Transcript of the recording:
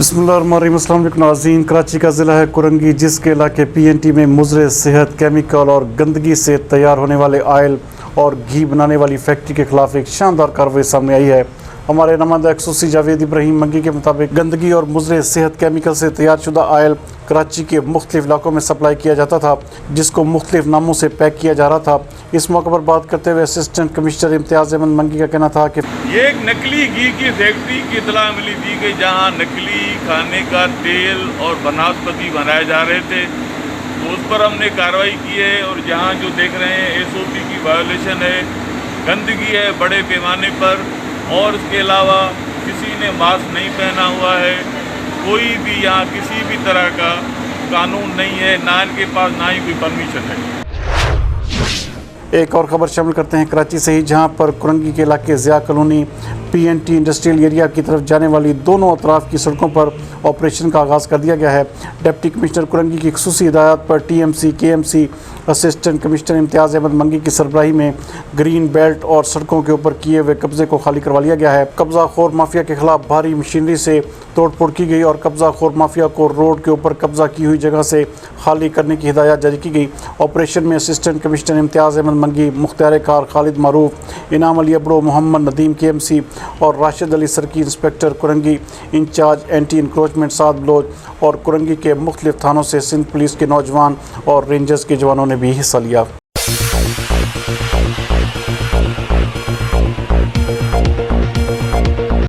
بسم اللہ الرحمن الرحیم۔ السلام علیکم ناظرین۔ کراچی کا ضلع ہے کرنگی، جس کے علاقے پی این ٹی میں مضر صحت کیمیکل اور گندگی سے تیار ہونے والے آئل اور گھی بنانے والی فیکٹری کے خلاف ایک شاندار کارروائی سامنے آئی ہے۔ ہمارے نمائندہ خصوصی جاوید ابراہیم منگی کے مطابق گندگی اور مضر صحت کیمیکل سے تیار شدہ آئل کراچی کے مختلف علاقوں میں سپلائی کیا جاتا تھا، جس کو مختلف ناموں سے پیک کیا جا رہا تھا۔ اس موقع پر بات کرتے ہوئے اسسٹنٹ کمشنر امتیاز احمد منگی کا کہنا تھا کہ یہ ایک نکلی گھی کی فیکٹری کی اطلاع ملی تھی کہ جہاں نکلی کھانے کا تیل اور بناسپتی بنائے جا رہے تھے، تو اس پر ہم نے کارروائی کی ہے۔ اور جہاں جو دیکھ رہے ہیں ایس او پی کی وائلیشن ہے، گندگی ہے بڑے پیمانے پر، اور اس کے علاوہ کسی نے ماسک نہیں پہنا ہوا ہے، کوئی بھی یہاں کسی بھی طرح کا قانون نہیں ہے، نہ ان کے پاس نہ ہی کوئی پرمیشن ہے۔ ایک اور خبر شامل کرتے ہیں کراچی سے ہی، جہاں پر کرنگی کے علاقے ضیاء کالونی پی این ٹی انڈسٹریل ایریا کی طرف جانے والی دونوں اطراف کی سڑکوں پر آپریشن کا آغاز کر دیا گیا ہے۔ ڈپٹی کمشنر کرنگی کی خصوصی ہدایات پر ٹی ایم سی کے ایم سی اسسٹنٹ کمشنر امتیاز احمد منگی کی سربراہی میں گرین بیلٹ اور سڑکوں کے اوپر کیے ہوئے قبضے کو خالی کروا لیا گیا ہے۔ قبضہ خور مافیا کے خلاف بھاری مشینری سے توڑ پھوڑ کی گئی اور قبضہ خور مافیا کو روڈ کے اوپر قبضہ کی ہوئی جگہ سے خالی کرنے کی ہدایات جاری کی گئی۔ آپریشن میں اسسٹنٹ کمشنر امتیاز احمد منگی، مختار کار خالد معروف، انعام علی ابڑو، محمد ندیم کے ایم سی اور راشد علی سرکی inspector Korangi incharge anti encroachment سعد بلوچ اور کرنگی کے مختلف تھانوں سے سندھ پولیس کے نوجوان اور رینجرز کے جوانوں نے بھی حصہ لیا۔